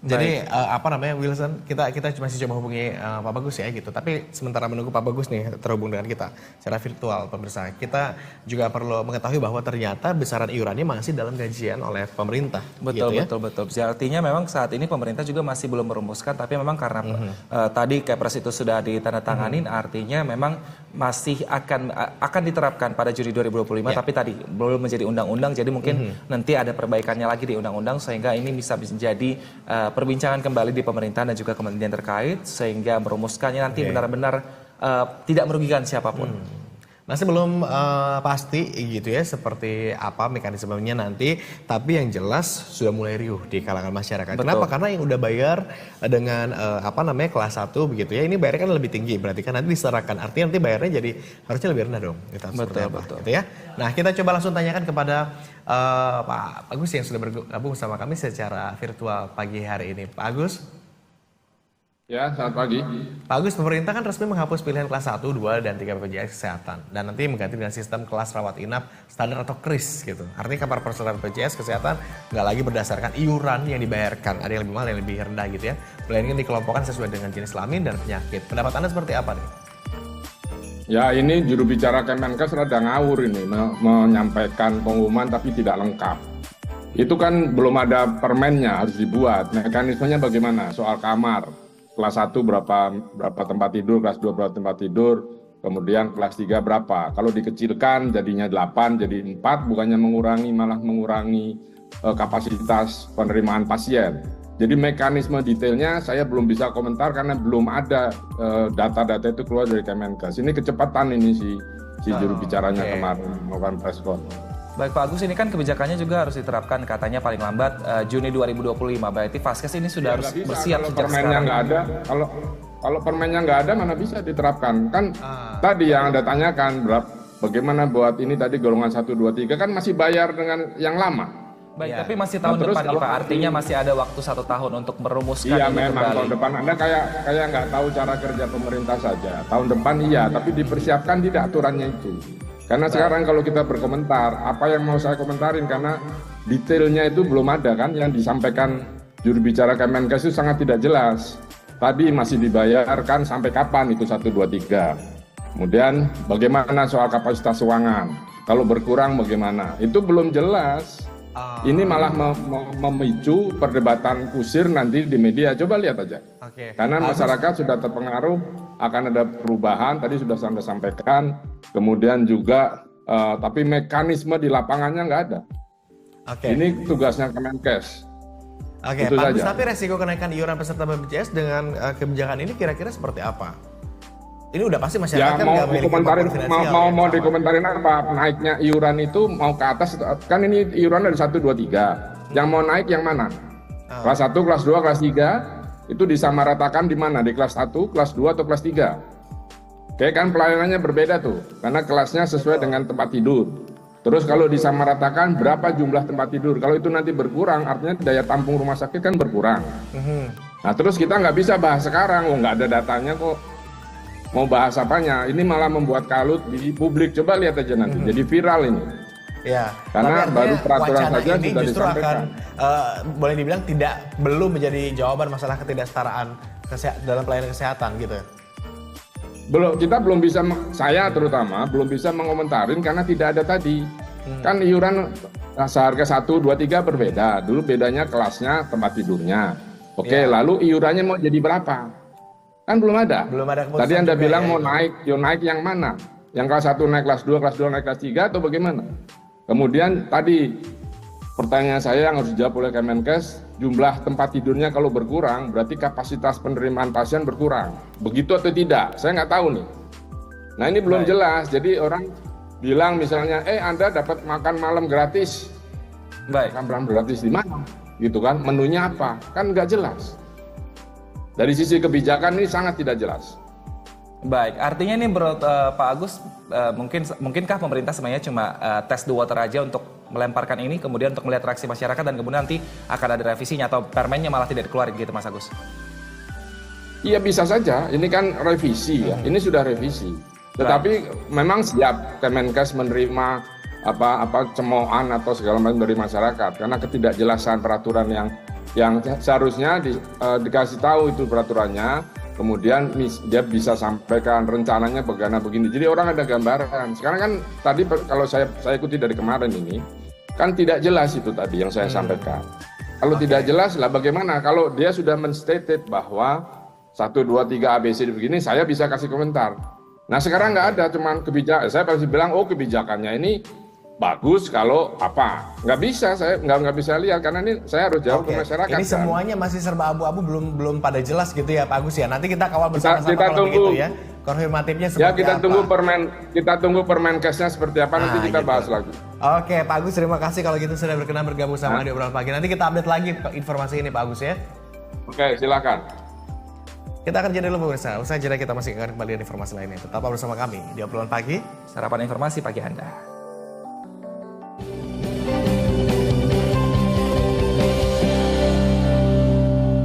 Jadi apa namanya Wilson, kita masih coba hubungi Pak Bagus ya gitu. Tapi sementara menunggu Pak Bagus nih terhubung dengan kita secara virtual pemirsa. Kita juga perlu mengetahui bahwa ternyata besaran iurannya masih dalam kajian oleh pemerintah. Betul, gitu betul. Artinya memang saat ini pemerintah juga masih belum merumuskan, tapi memang karena tadi Kepres itu sudah ditandatanganin, artinya memang masih akan diterapkan pada Juni 2025, tapi tadi belum menjadi undang-undang, jadi mungkin nanti ada perbaikannya lagi di undang-undang sehingga ini bisa menjadi perbincangan kembali di pemerintahan dan juga kementerian terkait sehingga merumuskannya nanti benar-benar tidak merugikan siapapun. Masih belum pasti gitu ya seperti apa mekanismenya nanti, tapi yang jelas sudah mulai riuh di kalangan masyarakat. Betul. Kenapa? Karena yang udah bayar dengan apa namanya kelas 1 begitu ya, ini bayarnya kan lebih tinggi, berarti kan nanti diserahkan. Artinya nanti bayarnya jadi harusnya lebih rendah dong. Gitu, Betul. Gitu ya. Nah, kita coba langsung tanyakan kepada Pak Agus yang sudah bergabung bersama kami secara virtual pagi hari ini. Pak Agus. Ya, selamat pagi. Pak Agus, pemerintah kan resmi menghapus pilihan kelas 1, 2, dan 3 BPJS Kesehatan. Dan nanti mengganti dengan sistem kelas rawat inap standar atau KRIS gitu. Artinya kamar peserta BPJS Kesehatan nggak lagi berdasarkan iuran yang dibayarkan. Ada yang lebih mahal, yang lebih rendah gitu ya. Melainkan dikelompokkan sesuai dengan jenis kelamin dan penyakit. Pendapat Anda seperti apa nih? Ya, ini juru bicara Kemenkes rada ngawur ini, menyampaikan pengumuman tapi tidak lengkap. Itu kan belum ada permennya, harus dibuat. Mekanismenya bagaimana? Soal kamar. Kelas 1 berapa tempat tidur, kelas 2 berapa tempat tidur, kemudian kelas 3 berapa. Kalau dikecilkan jadinya 8, jadi 4, bukannya mengurangi, malah mengurangi kapasitas penerimaan pasien. Jadi mekanisme detailnya saya belum bisa komentar karena belum ada data-data itu keluar dari Kemenkes. Ini kecepatan ini si juru bicaranya kemarin melakukan press conference. Baik Pak Agus, ini kan kebijakannya juga harus diterapkan katanya paling lambat Juni 2025. Berarti Vaskes ini sudah harus bersiap sejak sekarang. Nggak ada, kalau permennya nggak ada mana bisa diterapkan. Kan tadi yang Anda tanyakan bagaimana buat ini tadi golongan 1, 2, 3 kan masih bayar dengan yang lama. Baik, tapi masih tahun depan nih Pak. Artinya masih ada waktu 1 tahun untuk merumuskan iya, ini memang kembali. tahun depan Anda kayak nggak tahu cara kerja pemerintah saja. Tahun depan iya, tapi dipersiapkan tidak aturannya itu. Karena sekarang kalau kita berkomentar, apa yang mau saya komentarin karena detailnya itu belum ada kan, yang disampaikan juru bicara Kemenkes itu sangat tidak jelas. Tadi masih dibayarkan sampai kapan itu 1, 2, 3. Kemudian bagaimana soal kapasitas ruangan? Kalau berkurang bagaimana? Itu belum jelas. Ini malah memicu perdebatan kusir nanti di media. Coba lihat aja. Karena masyarakat sudah terpengaruh, akan ada perubahan. Tadi sudah Anda sampaikan. Kemudian juga, tapi mekanisme di lapangannya nggak ada. Ini tugasnya Kemenkes. Pak Agus, tapi resiko kenaikan iuran peserta BPJS dengan kebijakan ini kira-kira seperti apa? Ini udah pasti masyarakat mau dikomentarin apa? Naiknya iuran itu mau ke atas, kan ini iuran dari 1, 2, 3. Yang mau naik yang mana? Kelas 1, kelas 2, kelas 3 itu disamaratakan di mana? Di kelas 1, kelas 2 atau kelas 3? Oke, kan pelayanannya berbeda tuh, karena kelasnya sesuai dengan tempat tidur. Terus kalau disamaratakan berapa jumlah tempat tidur? Kalau itu nanti berkurang, artinya daya tampung rumah sakit kan berkurang. Nah terus kita nggak bisa bahas sekarang, nggak ada datanya kok. Mau bahas apanya? Ini malah membuat kalut di publik. Coba lihat aja nanti. Jadi viral ini. Ya. Karena baru peraturan saja ini sudah justru disampaikan. Boleh dibilang belum menjadi jawaban masalah ketidaksetaraan dalam pelayanan kesehatan gitu. Kita belum bisa, saya terutama belum bisa mengomentarin karena tidak ada tadi. Kan iuran seharga 1, 2, 3 berbeda. Dulu bedanya kelasnya, tempat tidurnya. Oke, lalu iurannya mau jadi berapa? Kan belum ada. Tadi Anda bilang mau naik, naik yang mana? Yang kelas 1 naik kelas 2, kelas 2 naik kelas 3 atau bagaimana? Kemudian tadi pertanyaan saya yang harus dijawab oleh Kemenkes, jumlah tempat tidurnya kalau berkurang berarti kapasitas penerimaan pasien berkurang. Begitu atau tidak? Saya nggak tahu nih. Nah ini belum jelas. Jadi orang bilang misalnya, Anda dapat makan malam gratis. Makan malam gratis di mana? Gitu kan? Menunya apa? Kan nggak jelas. Dari sisi kebijakan ini sangat tidak jelas. Baik, artinya ini menurut Pak Agus, mungkinkah pemerintah sebenarnya cuma test the water aja untuk melemparkan ini, kemudian untuk melihat reaksi masyarakat dan kemudian nanti akan ada revisinya atau permennya malah tidak dikeluarin gitu Mas Agus? Iya bisa saja, ini kan revisi ya, ini sudah revisi. Tetapi memang siap Kemenkes menerima apa cemoohan atau segala macam dari masyarakat karena ketidakjelasan peraturan yang yang seharusnya dikasih tahu itu peraturannya, kemudian dia bisa sampaikan rencananya begini. Jadi orang ada gambaran. Sekarang kan tadi kalau saya ikuti dari kemarin ini, kan tidak jelas itu tadi yang saya sampaikan. Kalau tidak jelas lah bagaimana? Kalau dia sudah menstated bahwa 1, 2, 3 ABC begini, saya bisa kasih komentar. Nah sekarang nggak ada, cuman kebijakan. Saya pasti bilang, oh kebijakannya ini bagus kalau apa, nggak bisa, saya nggak bisa lihat karena ini saya harus jawab ke masyarakat. Ini semuanya masih serba abu-abu, belum pada jelas gitu ya Pak Agus ya. Nanti kita kawal bersama-sama kalau begitu ya. Konfirmatifnya seperti ya kita apa. tunggu Permenkesnya seperti apa, nanti kita bahas lagi. Oke Pak Agus, terima kasih kalau gitu sudah berkenan bergabung sama di obrolan pagi. Nanti kita update lagi informasi ini Pak Agus ya. Oke, silakan. Kita akan jeda dulu pemirsa. Usai jeda kita masih akan kembali dengan informasi lainnya. Tetap bersama kami di obrolan pagi. Sarapan informasi pagi Anda.